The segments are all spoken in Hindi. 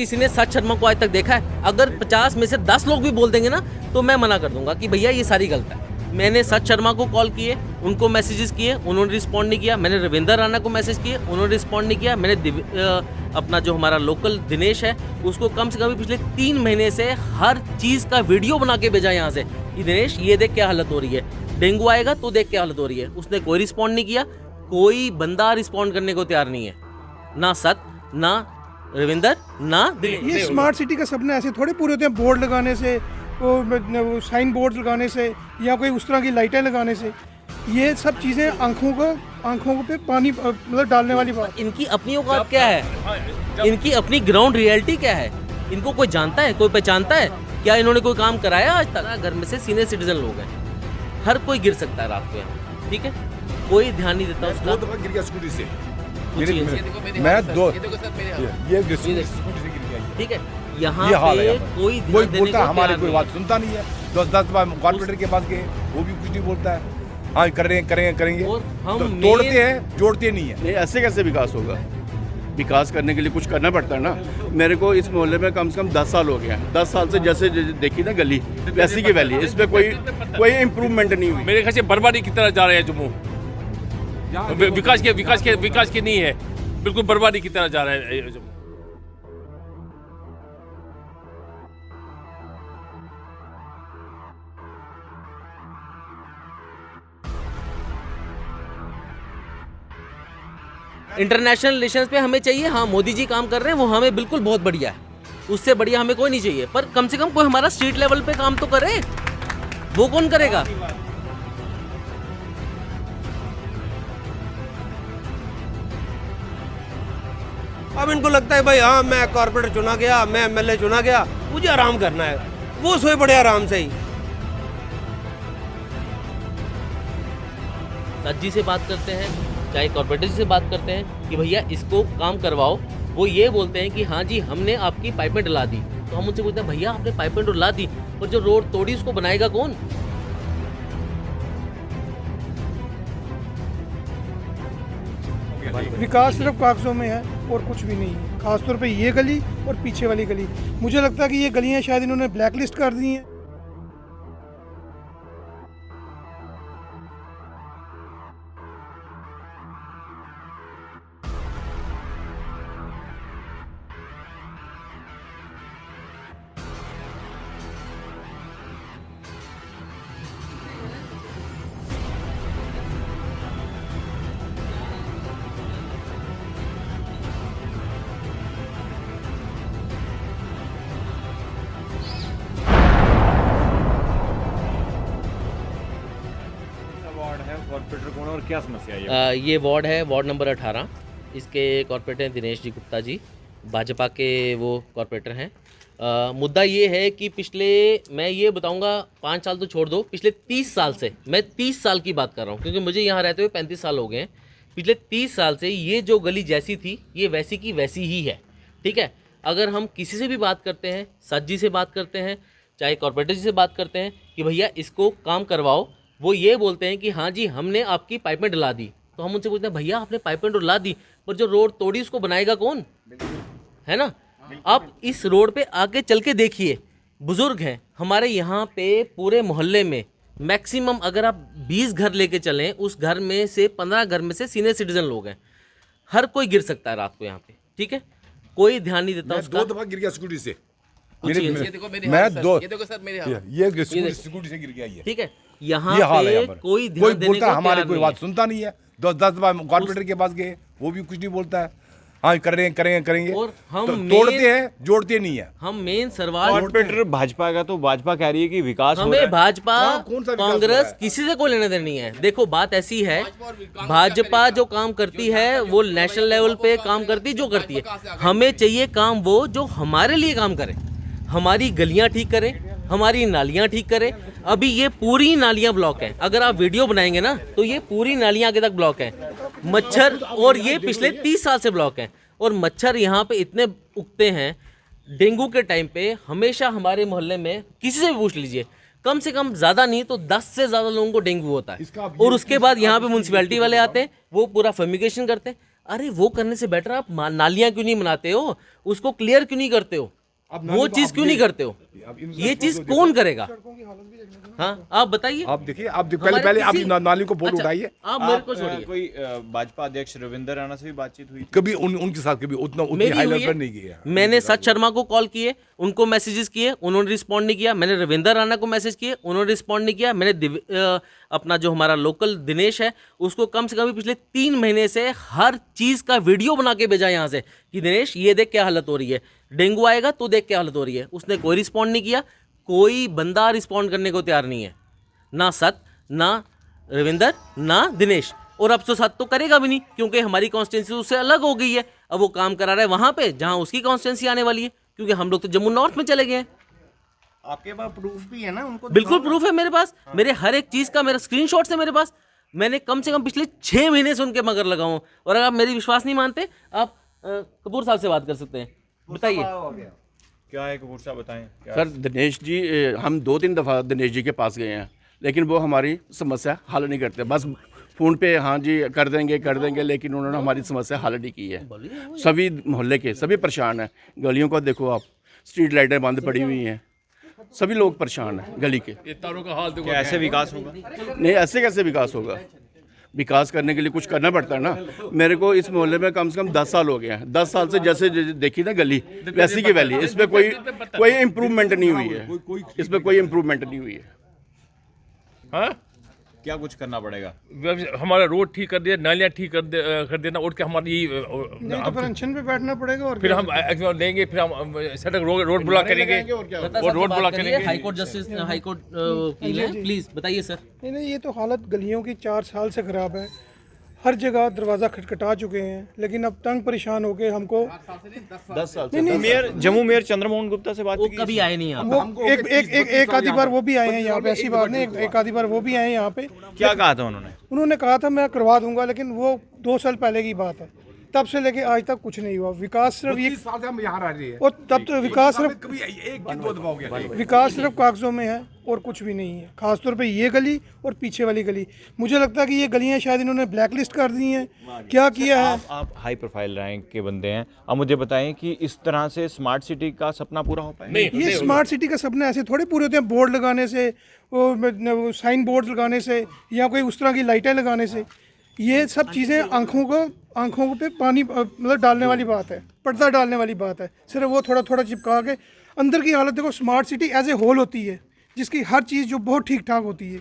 किसी ने सच शर्मा को आज तक देखा है? अगर 50 में से 10 लोग भी बोल देंगे ना तो मैं मना कर दूंगा कि भैया ये सारी गलत है। मैंने सच शर्मा को कॉल किए, उनको मैसेजेस किए, उन्होंने रिस्पॉन्ड नहीं किया। मैंने रविंदर राणा को मैसेज किए, उन्होंने रिस्पॉन्ड नहीं किया। मैंने अपना जो हमारा लोकल दिनेश है उसको कम से कम पिछले 3 महीने से हर चीज़ का वीडियो बना के भेजा यहाँ से कि दिनेश ये देख क्या हालत हो रही है, डेंगू आएगा तो देख क्या हालत हो रही है। उसने कोई रिस्पॉन्ड नहीं किया, कोई बंदा रिस्पॉन्ड करने को तैयार नहीं है, ना सत ना रविंदर ना दिनेश। ये स्मार्ट सिटी का सपने ऐसे थोड़े पूरे होते हैं बोर्ड लगाने से, वो साइन बोर्ड लगाने से या कोई उस तरह की लाइटें लगाने से। ये सब चीज़ें आंखों पे पानी मतलब डालने वाली बात। इनकी अपनी औकात क्या है, इनकी अपनी ग्राउंड रियलिटी क्या है? इनको कोई जानता है, कोई पहचानता है क्या? इन्होंने कोई काम कराया आज तक? घर में से सीनियर सिटीजन लोग हैं, हर कोई गिर सकता है रात को यहाँ, ठीक है? कोई ध्यान नहीं देता उसका। 2 दफा गिर गया स्कूटी से, मैं 2 ये स्कूटी से गिर गया। ठीक है, यहाँ पे कोई बोलता हमारी कोई बात सुनता नहीं है। 10 बार कॉर्पोरेटर के पास गए, वो भी कुछ नहीं बोलता है। हाँ करेंगे हम तो तोड़ते हैं, जोड़ते नहीं है। नहीं, ऐसे कैसे विकास होगा? विकास करने के लिए कुछ करना पड़ता है ना। मेरे को इस मोहल्ले में कम से कम 10 साल हो गए हैं। 10 साल से जैसे देखी ना गली वैसी की वैली, इसमें कोई इम्प्रूवमेंट नहीं हुई। मेरे ख्याल से बर्बादी की तरह जा रहे हैं जम्मू। विकास के नहीं है, बिल्कुल बर्बादी की तरह जा रहा है जम्मू। इंटरनेशनल रिलेशंस पे हमें चाहिए, हाँ मोदी जी काम कर रहे हैं, वो हमें बिल्कुल बहुत बढ़िया है, उससे बढ़िया हमें कोई नहीं चाहिए। पर कम से कम कोई हमारा स्ट्रीट लेवल पे काम तो करे। वो कौन करेगा? अब इनको लगता है भाई हाँ मैं कॉर्पोरेटर चुना गया, मैं एमएलए चुना गया, मुझे आराम करना है, वो सोए बड़े आराम से ही। सच जी से बात करते हैं, चाहे कॉर्पोरेटर जी से बात करते हैं कि भैया इसको काम करवाओ, वो ये बोलते हैं कि हाँ जी हमने आपकी पाइपें डला दी। तो हम उनसे पूछते हैं भैया आपने पाइपें डला दी, पर जो रोड तोड़ी उसको बनाएगा कौन? विकास सिर्फ कागजों में है और कुछ भी नहीं है। खासतौर पे ये गली और पीछे वाली गली, मुझे लगता है कि ये गलियां शायद इन्होंने ब्लैक लिस्ट कर दी हैं। कॉर्पोरेटर कौन और क्या समस्या है? ये वार्ड है, वार्ड नंबर 18। इसके कॉर्पोरेटर हैं दिनेश जी गुप्ता जी, भाजपा के वो कॉर्पोरेटर हैं। मुद्दा ये है कि पिछले, मैं ये बताऊंगा 5 साल तो छोड़ दो, पिछले 30 साल से, मैं 30 साल की बात कर रहा हूँ क्योंकि मुझे यहाँ रहते हुए 35 साल हो गए हैं। पिछले 30 साल से ये जो गली जैसी थी ये वैसी की वैसी ही है, ठीक है? अगर हम किसी से भी बात करते हैं, सच जी से बात करते हैं, चाहे कॉर्पोरेटर जी से बात करते हैं कि भैया इसको काम करवाओ, वो ये बोलते हैं कि हाँ जी हमने आपकी पाइपें डला दी। तो हम उनसे पूछते हैं भैया आपने पाइपें डला दी, पर जो रोड तोड़ी उसको बनाएगा कौन? है ना? आप इस रोड पे आके चल के देखिए, बुजुर्ग हैं हमारे यहाँ पे पूरे मोहल्ले में मैक्सिमम अगर आप 20 घर लेके चलें, उस घर में से 15 घर में से सीनियर सिटीजन लोग हैं, हर कोई गिर सकता है रात को यहाँ पे, ठीक है? कोई ध्यान नहीं देता उसका। 2 दफा गिर गया स्कूटी से, मैं ये स्कूटी से गिर गया ये, ठीक है? यहाँ पे कोई ध्यान देने बोलता को हमारी तैयार कोई नहीं बात है। सुनता नहीं है। 10 बार कॉर्पोरेटर के पास गए, वो भी कुछ नहीं बोलता है। हाँ करेंगे और हम तो तोड़ते हैं, जोड़ते नहीं है। हम मेन सवाल, कॉर्पोरेटर भाजपा का, तो भाजपा कह रही है कि विकास हो रहा हमें है। भाजपा कौन सा विकास हो रहा कांग्रेस है? किसी से कोई लेना देना नहीं है। देखो बात ऐसी है, भाजपा जो काम करती है वो नेशनल लेवल पे काम करती जो करती है, हमें चाहिए काम वो जो हमारे लिए काम करे, हमारी गलियां ठीक करें, हमारी नालियां ठीक करें। अभी ये पूरी नालियां ब्लॉक हैं, अगर आप वीडियो बनाएंगे ना तो ये पूरी नालियां आगे तक ब्लॉक हैं, मच्छर, और ये पिछले 30 साल से ब्लॉक हैं। और मच्छर यहाँ पे इतने उगते हैं, डेंगू के टाइम पे हमेशा हमारे मोहल्ले में किसी से भी पूछ लीजिए, कम से कम ज़्यादा नहीं तो 10 से ज़्यादा लोगों को डेंगू होता है। और उसके बाद यहाँ पे म्यूनसिपैलिटी वाले आते हैं, वो पूरा फर्मिगेशन करते हैं। अरे वो करने से बेटर आप नालियां क्यों नहीं बनाते हो, उसको क्लियर क्यों नहीं करते हो, वो चीज क्यों नहीं करते हो, ये चीज कौन करेगा? हाँ आप बताइए। आप देखिए, पहले आप नाली को बोल उठाइए। आप मेरे को छोड़िए। कोई भाजपा अध्यक्ष रविंद्र राणा से भी बातचीत हुई? कभी उनके साथ कभी उतनी मेरी हाई हुई लेवल है। पर नहीं किया। मैंने सच शर्मा को कॉल किए, उनको मैसेजेस किए, उन्होंने रिस्पॉन्ड नहीं किया। मैंने रविंद्र राणा को मैसेज किए, उन्होंने रिस्पॉन्ड नहीं किया। मैंने अपना जो हमारा लोकल दिनेश है उसको कम से कम पिछले 3 महीने से हर चीज़ का वीडियो बना के भेजा यहाँ से कि दिनेश ये देख क्या हालत हो रही है, डेंगू आएगा तो देख क्या हालत हो रही है। उसने कोई रिस्पॉन्ड नहीं किया, कोई बंदा रिस्पॉन्ड करने को तैयार नहीं है, ना सत, ना रविंदर, ना दिनेश। और अब तो सत तो करेगा भी नहीं क्योंकि हमारी कॉन्स्टिट्यूंसी उससे अलग हो गई है। अब वो काम करा रहा है वहाँ पे जहाँ उसकी कॉन्स्टिट्यूंसी आने वाली है, क्योंकि हम लोग तो जम्मू नॉर्थ में चले गए हैं। आपके पास प्रूफ भी है ना उनको? बिल्कुल प्रूफ है मेरे पास, मेरे हर एक चीज़ का मेरा स्क्रीनशॉट्स है मेरे पास। मैंने कम से कम पिछले 6 महीने से उनके मगर लगाऊं। और अगर आप मेरी विश्वास नहीं मानते, आप कपूर साहब से बात कर सकते हैं। बताइए क्या है कपूर साहब, बताएं क्या? सर दिनेश जी, हम 2-3 दफ़ा दिनेश जी के पास गए हैं, लेकिन वो हमारी समस्या हल नहीं करते। बस फ़ोन पे हाँ जी कर देंगे, लेकिन उन्होंने हमारी समस्या हल नहीं की है। सभी मोहल्ले के सभी परेशान हैं। गलियों को देखो आप, स्ट्रीट लाइटें बंद पड़ी हुई हैं, सभी लोग परेशान हैं गली के। ये तारों का हाल देखो। क्या ऐसे विकास होगा? नहीं, ऐसे कैसे विकास होगा? विकास करने के लिए कुछ करना पड़ता है ना। मेरे को इस मोहल्ले में कम से कम 10 साल हो गए हैं। 10 साल से जैसे देखी ना गली वैसी की वैली, इसमें कोई इम्प्रूवमेंट नहीं हुई है, इसमें कोई इम्प्रूवमेंट नहीं हुई है। हाँ, क्या कुछ करना पड़ेगा? हमारा रोड ठीक कर दिया, नालियाँ ठीक कर देना, उठ के हमारी नहीं तो पेंशन पे बैठना पड़ेगा। और फिर हम एक्शन लेंगे, फिर हम सड़क रोड ब्लॉक करेंगे और रोड ब्लॉक करेंगे। हाईकोर्ट जस्टिस, हाईकोर्ट वकील है, प्लीज बताइए सर। नहीं, ये तो हालत गलियों की 4 साल से ख़राब है। हर जगह दरवाज़ा खटखटा चुके हैं, लेकिन अब तंग परेशान होके हमको 10 साल से मेयर, जम्मू मेयर चंद्रमोहन गुप्ता से बात वो की? कभी आए नहीं यहाँ वो एक आधी बार वो भी आए हैं यहाँ पे, ऐसी बात नहीं, एक आधी बार वो भी आए हैं यहाँ पे। क्या कहा था उन्होंने? उन्होंने कहा था मैं करवा दूंगा, लेकिन वो 2 साल पहले की बात है। तब से लेके आज तक कुछ नहीं हुआ। विकास सिर्फ ये 30 साल से हम यहाँ रह रहे हैं। और तब तो विकास सिर्फ कभी एक दिन 2 दफा हो गया। विकास सिर्फ कागजों में है और कुछ भी नहीं है। खासतौर पे ये गली और पीछे वाली गली, मुझे लगता है कि ये गलियां शायद इन्होंने ब्लैक लिस्ट कर दी हैं। क्या किया है? आप हाई प्रोफाइल रैंक के बंदे हैं, अब मुझे बताएं कि इस तरह से स्मार्ट सिटी का सपना पूरा हो पाएगा? ये स्मार्ट सिटी का सपना ऐसे थोड़े पूरे होते हैं बोर्ड लगाने से, वो साइन बोर्ड लगाने से, या कोई उस तरह की लाइटें लगाने से। ये सब चीज़ें आंखों पे पानी मतलब डालने वाली बात है, पर्दा डालने वाली बात है। सिर्फ वो थोड़ा थोड़ा चिपका के अंदर की हालत देखो। Smart city as a whole होती है, जिसकी हर चीज़ जो बहुत ठीक ठाक होती है।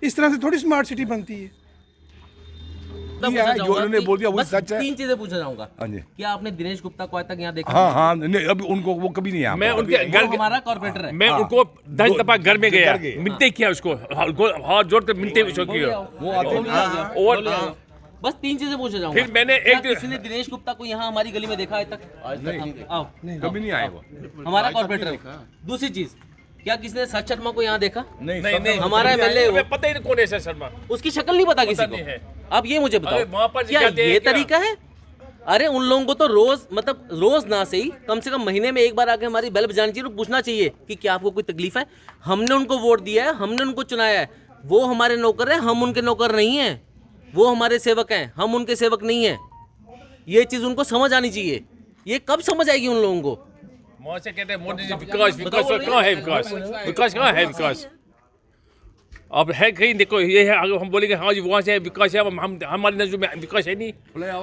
इस तरह से थोड़ी स्मार्ट सिटी बनती है। जो उन्होंने बोल दिया वो सच है। 3 चीजें पूछना चाहूंगा। हाँ जी। क्या आपने दिनेश गुप्ता को आज तक यहाँ देखा? हाँ, नहीं अभी उनको वो कभी नहीं आया। मैं उनके घर, हमारा कॉर्पोरेटर है। मैं उनको 10 दफा घर में गया, मिलते किया उसको, हाथ जोड़ कर मिलते उसको किया। और बस 3 चीजें पूछना चाहूंगा। फिर मैंने क्या एक किसी ने दिनेश गुप्ता को यहाँ हमारी गली में देखा आज तक? आओ, कभी नहीं आए वो। हमारा कॉर्पोरेटर है। दूसरी चीज, क्या किसी ने सच शर्मा को यहाँ देखा? नहीं, हमारा एमएलए हमें पता ही नहीं कौन है सर शर्मा। उसकी शक्ल नहीं पता किसी नहीं है। को। आप ये मुझे अरे वहाँ पर बताओ, क्या जाते हैं ये क्या? तरीका है? अरे उन लोगों को तो रोज, मतलब रोज ना सही, कम से कम महीने में एक बार आके हमारी बेल बजानी चाहिए, पूछना चाहिए कि क्या आपको कोई तकलीफ है। हमने उनको वोट दिया है, हमने उनको चुनाया है, वो हमारे नौकर है, हम उनके नौकर नहीं हैं। वो हमारे सेवक हैं, हम उनके सेवक नहीं हैं। ये चीज़ उनको समझ आनी चाहिए। ये कब समझ आएगी उन लोगों को? वहाँ से कहते हैं मोदी जी विकास कहाँ है? विकास कहाँ है? विकास अब है कहीं देखो, ये है। अगर हम बोलेंगे हाँ जी वहाँ से विकास है, हम हमारी नजर में विकास है नहीं।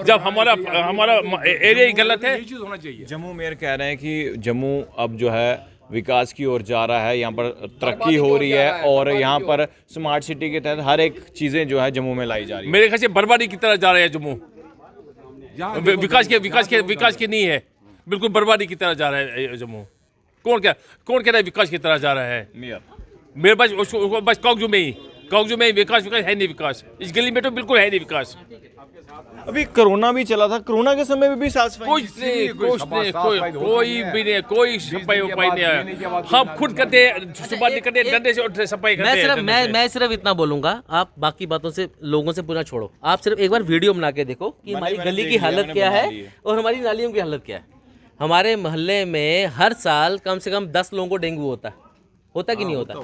जब हमारा एरिया ही गलत है। होना चाहिए। जम्मू मेयर कह रहे हैं कि जम्मू अब जो है विकास की ओर जा रहा है, यहाँ पर तरक्की हो रही है और यहाँ पर स्मार्ट सिटी के तहत हर एक चीज़ें जो है जम्मू में लाई जा रही है। मेरे ख्याल से बर्बादी की तरह जा रहा है जम्मू। विकास के नहीं है, बिल्कुल बर्बादी की तरह जा रहा है जम्मू। कौन कह रहा है विकास की तरह जा रहा है? मेरे पास उसको बस कागजों में ही विकास है नहीं। विकास इस गली में तो बिल्कुल है नहीं विकास। अभी कोरोना भी चला था, कोरोना के समय में भी साफ सफाई कोई सफाई नहीं है। हम खुद करते हैं, सुबह निकलते हैं डंडे से और सफाई करते हैं। मैं सिर्फ इतना बोलूंगा, आप बाकी बातों से लोगों से पूछना छोड़ो। आप सिर्फ एक बार वीडियो बना के देखो कि हमारी गली की हालत क्या है और हमारी नालियों की हालत क्या है। हमारे मोहल्ले में हर साल कम से कम 10 लोगों को डेंगू होता है। होता कि नहीं होता?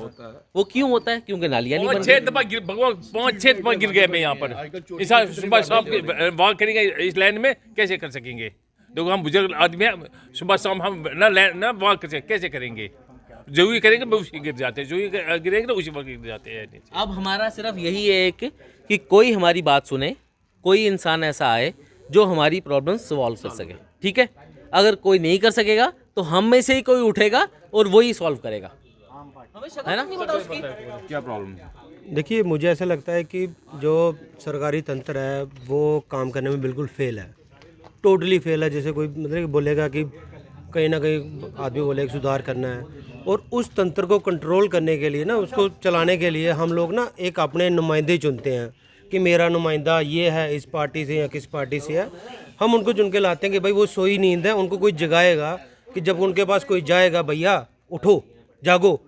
वो क्यों होता है? क्योंकि नालियाँ नहीं बन पाँच छह रही। दफा गिर भगवान 5-6 दफा गिर गए मैं यहाँ पर। इस सुबह शाम वॉक करेंगे इस लाइन में कैसे कर सकेंगे? देखो हम बुजुर्ग आदमी हैं, सुबह शाम हम ना वॉक कैसे करेंगे? जो ही करेंगे वो उसी गिर जाते हैं, जो ही गिरेंगे ना उसी वक्त गिर जाते हैं। अब हमारा सिर्फ यही है कि कोई हमारी बात सुने, कोई इंसान ऐसा आए जो हमारी प्रॉब्लम सॉल्व कर सके, ठीक है? अगर कोई नहीं कर सकेगा तो हम में से ही कोई उठेगा और वही सॉल्व करेगा, है ना? नहीं पता उसकी क्या प्रॉब्लम है? देखिए, मुझे ऐसा लगता है कि जो सरकारी तंत्र है वो काम करने में बिल्कुल फेल है, टोटली फेल है। जैसे कोई मतलब कि बोलेगा कि कहीं ना कहीं आदमी बोलेगा सुधार करना है, और उस तंत्र को कंट्रोल करने के लिए ना, उसको चलाने के लिए हम लोग ना एक अपने नुमाइंदे चुनते हैं कि मेरा नुमाइंदा ये है, इस पार्टी से या किस पार्टी से है। हम उनको चुन के लाते हैं कि भाई वो सोई नींद है, उनको कोई जगाएगा कि जब उनके पास कोई जाएगा, भैया उठो जागो,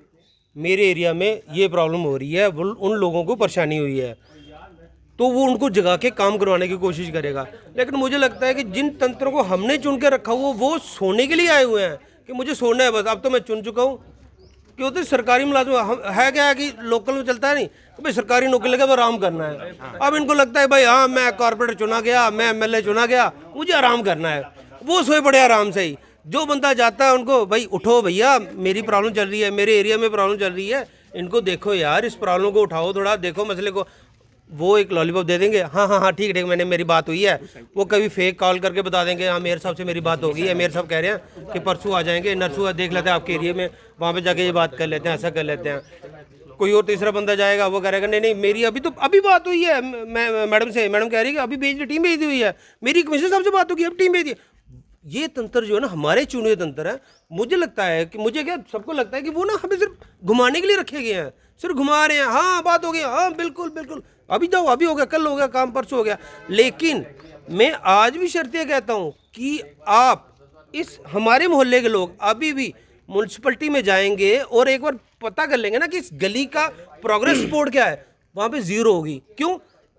मेरे एरिया में ये प्रॉब्लम हो रही है, उन लोगों को परेशानी हुई है, तो वो उनको जगा के काम करवाने की कोशिश करेगा। लेकिन मुझे लगता है कि जिन तंत्रों को हमने चुन के रखा हुआ वो सोने के लिए आए हुए हैं कि मुझे सोना है बस। अब तो मैं चुन चुका हूँ कि होते सरकारी मुलाजिम है क्या है कि लोकल में चलता है नहीं तो भाई सरकारी नौकरी लगे तो आराम करना है। अब इनको लगता है भाई हाँ मैं कॉर्पोरेटर चुना गया, मैं एमएलए चुना गया, मुझे आराम करना है। वो सोए बड़े आराम से ही। जो बंदा जाता है उनको भाई उठो भैया, मेरी प्रॉब्लम चल रही है, मेरे एरिया में प्रॉब्लम चल रही है, इनको देखो यार, इस प्रॉब्लम को उठाओ, थोड़ा देखो मसले को। वो एक लॉलीपॉप दे देंगे, हाँ हाँ हाँ ठीक ठीक, मैंने मेरी बात हुई है। वो कभी फेक कॉल करके बता देंगे हाँ मेयर साहब से मेरी बात हो गई है, मेयर साहब कह रहे हैं कि परसों आ जाएंगे, नरसों देख लेते हैं आपके एरिया में, वहाँ पे जाके ये बात कर लेते हैं, ऐसा कर लेते हैं। कोई और तीसरा बंदा जाएगा, वो कहेगा नहीं नहीं मेरी अभी बात हुई है मैडम से, मैडम कह रही है कि अभी भेज दी, टीम भेज दी हुई है, मेरी कमिश्नर साहब से बात होगी, अब टीम भेज दी। ये तंत्र जो है ना हमारे चुने हुए तंत्र है। मुझे लगता है कि मुझे क्या सबको लगता है कि वो ना हमें सिर्फ घुमाने के लिए रखे गए हैं, सिर्फ घुमा रहे हैं। हाँ बात हो गई, हाँ बिल्कुल बिल्कुल, अभी जाओ, अभी हो गया, कल हो गया काम, परसों हो गया। लेकिन मैं आज भी शर्त कहता हूँ कि आप इस हमारे मोहल्ले के लोग अभी भी म्यूनसिपलिटी में जाएंगे और एक बार पता कर लेंगे ना कि इस गली का प्रोग्रेस रिपोर्ट क्या है, वहाँ पे जीरो होगी। क्यों?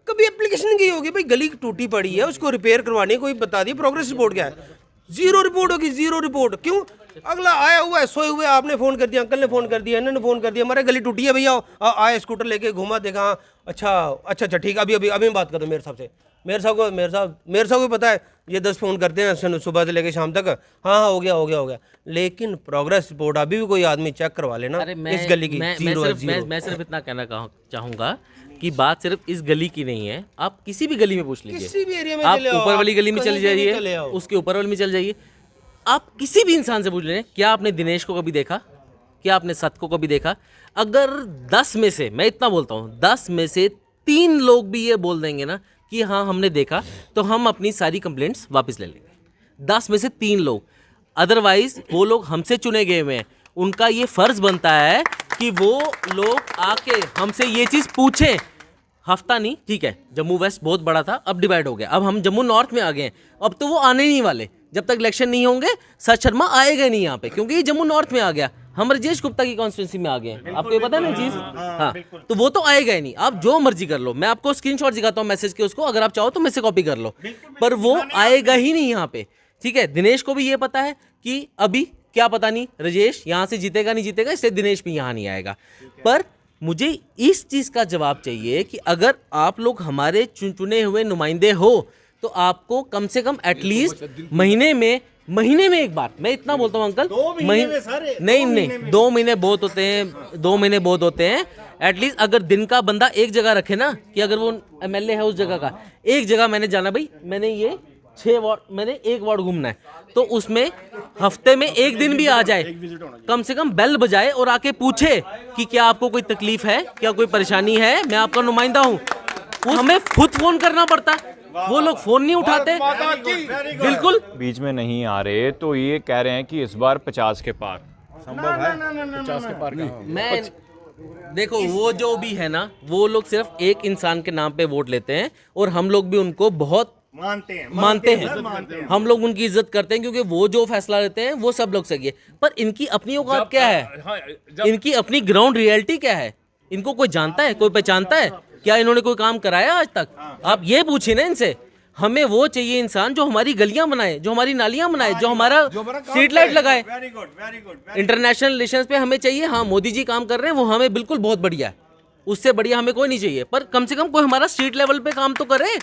कभी एप्लीकेशन नहीं की होगी, भाई गली टूटी पड़ी है, उसको रिपेयर करवानी है, कोई बता दिए प्रोग्रेस रिपोर्ट क्या है, जीरो रिपोर्ट होगी, जीरो रिपोर्ट। क्यों? अगला आया हुआ है, सोए हुए, आपने फ़ोन कर दिया, अंकल ने फ़ोन कर दिया, इन्होंने फ़ोन कर दिया, हमारे गली टूटी है भैया, आए स्कूटर लेके घुमा, देखा हाँ अच्छा ठीक, अभी मैं बात करता हूँ मेरे साहब से। मेरे साहब को पता है, ये 10 फ़ोन करते हैं सुबह से लेके शाम तक, हाँ हो गया। लेकिन प्रोग्रेस रिपोर्ट अभी भी कोई आदमी चेक करवा लेना इस गली की, जीरो है, जीरो। मैं सिर्फ इतना कहना चाहूँगा कि बात सिर्फ इस गली की नहीं है, आप किसी भी गली में पूछ लीजिए, किसी भी एरिया में आप चले आओ, ऊपर वाली गली में कहीं चले पे भी जाइए, चले आओ। उसके ऊपर वाली में चले जाइए, आप किसी भी इंसान से पूछ लें, क्या आपने दिनेश को कभी देखा, क्या आपने सत को कभी देखा? अगर 10 में से, मैं इतना बोलता हूँ, 10 में से 3 लोग भी ये बोल देंगे ना कि हाँ हमने देखा, तो हम अपनी सारी कंप्लेंट्स वापस ले लेंगे। 10 में से 3 लोग। अदरवाइज वो लोग हमसे चुने गए हुए हैं, उनका ये फर्ज बनता है कि वो लोग आके हमसे ये चीज़ पूछें। हफ्ता नहीं, ठीक है, जम्मू वेस्ट बहुत बड़ा था, अब डिवाइड हो गया, अब हम जम्मू नॉर्थ में आ गए हैं, अब तो वो आने नहीं वाले, जब तक इलेक्शन नहीं होंगे सच शर्मा आएगा नहीं यहाँ पे, क्योंकि ये जम्मू नॉर्थ में आ गया, हम राजेश गुप्ता की कॉन्स्टिट्यूंसी में आ गए हैं, आपको ये पता है ना चीज़। हाँ, तो वो तो आएगा ही नहीं, आप जो मर्जी कर लो, मैं आपको स्क्रीनशॉट दिखाता हूँ मैसेज के, उसको अगर आप चाहो तो मेरे से कॉपी कर लो, पर वो आएगा ही नहीं यहाँ पे, ठीक है। दिनेश को भी ये पता है कि अभी क्या पता नहीं राजेश यहाँ से जीतेगा नहीं जीतेगा, इसलिए दिनेश भी यहाँ नहीं आएगा। पर मुझे इस चीज़ का जवाब चाहिए कि अगर आप लोग हमारे चुने हुए नुमाइंदे हो तो आपको कम से कम एटलीस्ट महीने में एक बार, मैं इतना बोलता हूँ अंकल, 2 महीने में सारे, नहीं 2 महीने बहुत होते हैं, 2 महीने बहुत होते हैं। एटलीस्ट अगर दिन का बंदा एक जगह रखे ना, कि अगर वो एमएलए है उस जगह का, एक जगह मैंने जाना, भाई मैंने ये 6 वार्ड, मैंने 1 वार्ड घूमना है, तो उसमें हफ्ते में 1 दिन भी आ जाए, कम से कम बेल बजाए और आके पूछे कि क्या आपको कोई तकलीफ है, क्या कोई परेशानी है, मैं आपका नुमाइंदा हूँ। हमें खुद फोन करना पड़ता है, वो लोग फोन नहीं उठाते, बिल्कुल बीच में नहीं आ रहे, तो ये कह रहे हैं कि इस बार 50 के पार संभव है। 50 के पार मैं देखो, वो जो भी है ना, वो लोग सिर्फ एक इंसान के नाम पे वोट लेते हैं और हम लोग भी उनको बहुत मानते हैं। हम लोग उनकी इज्जत करते हैं क्योंकि वो जो फैसला लेते हैं वो सब लोग सही है। पर इनकी अपनी औकात क्या है, इनकी अपनी ग्राउंड रियलिटी क्या है, इनको कोई जानता है, कोई पहचानता है क्या? इन्होंने कोई काम कराया आज तक? आप ये पूछिए ना इनसे। हमें वो चाहिए इंसान जो हमारी गलियां बनाए, जो हमारी नालियां बनाए, जो हमारा स्ट्रीट लाइट लगाए। Very good very good. International relations पे हमें चाहिए, हाँ मोदी जी काम कर रहे हैं, वो हमें बिल्कुल बहुत बढ़िया है, उससे बढ़िया हमें कोई नहीं चाहिए, पर कम से कम कोई हमारा स्ट्रीट लेवल पे काम तो करे।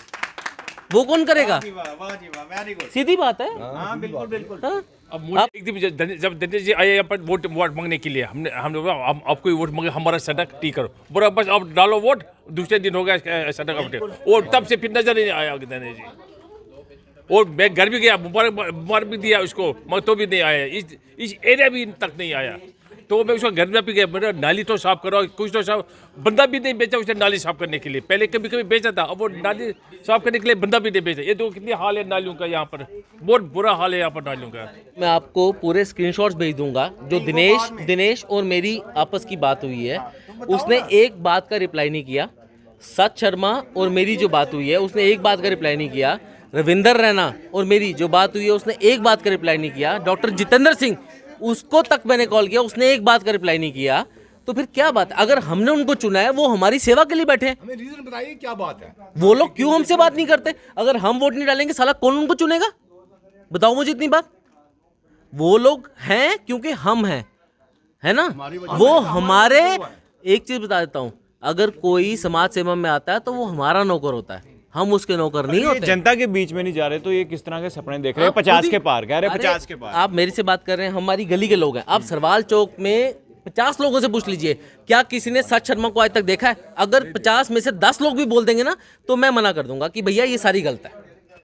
वो कौन करेगा? वाह जी वाह, वेरी गुड। सीधी बात है। हाँ बिल्कुल बिल्कुल। हाँ? अब मोदी एक दिन जब दिनेश जी आए यहाँ पर वोट मांगने के लिए, हम लोग आपको वोट मांगे, हमारा सड़क ठीक करो, बोला बस आप डालो वोट, दूसरे दिन हो गया सड़क अपडेट, और तब से फिर नजर नहीं आया दिनेश जी। और मैं घर भी गया, मुबारक भी दिया उसको, मगर तो भी नहीं आया, इस एरिया भी तक नहीं आया। तो मैं उसको घर में भी गया, मेरा नाली तो साफ करो, कुछ तो साफ, बंदा भी नहीं बेचा उसने नाली साफ करने के लिए, पहले कभी कभी बेचा था, अब वो नाली साफ करने के लिए बंदा भी नहीं बेचा। ये तो कितनी हाल है नालियों का यहाँ पर, बहुत बुरा हाल है यहाँ पर नालियों का। मैं आपको पूरे स्क्रीनशॉट्स भेज दूंगा जो दिनेश और मेरी आपस की बात हुई है, उसने एक बात का रिप्लाई नहीं किया। सच शर्मा और मेरी जो बात हुई है उसने एक बात का रिप्लाई नहीं किया। रविंदर रैना और मेरी जो बात हुई है उसने एक बात का रिप्लाई नहीं किया। डॉक्टर जितेंद्र सिंह, उसको तक मैंने कॉल किया, उसने एक बात का रिप्लाई नहीं किया। तो फिर क्या बात? अगर हमने उनको चुना है, वो हमारी सेवा के लिए बैठे हैं, हमें रीजन बताइए क्या बात है। वो लोग क्यों हमसे बात नहीं करते? अगर हम वोट नहीं डालेंगे साला कौन उनको चुनेगा? बताओ मुझे इतनी बात। वो लोग हैं क्योंकि हम हैं, है ना? वो हमारे, एक चीज बता देता हूं, अगर कोई समाज सेवा में आता है तो वो हमारा नौकर होता है, हम उसके नौकर नहीं होते। जनता के बीच में नहीं जा रहे तो ये किस तरह के सपने देख रहे हैं? 50 के पार कह रहे हैं, 50 के पार। आप मेरे से बात कर रहे हैं, हमारी गली के लोग हैं। आप सरवाल चौक में 50 लोगों से पूछ लीजिए, क्या किसी ने सच शर्मा को आज तक देखा है? अगर 50 में से 10 लोग भी बोल देंगे ना, तो मैं मना कर दूंगा कि भैया ये सारी गलत है।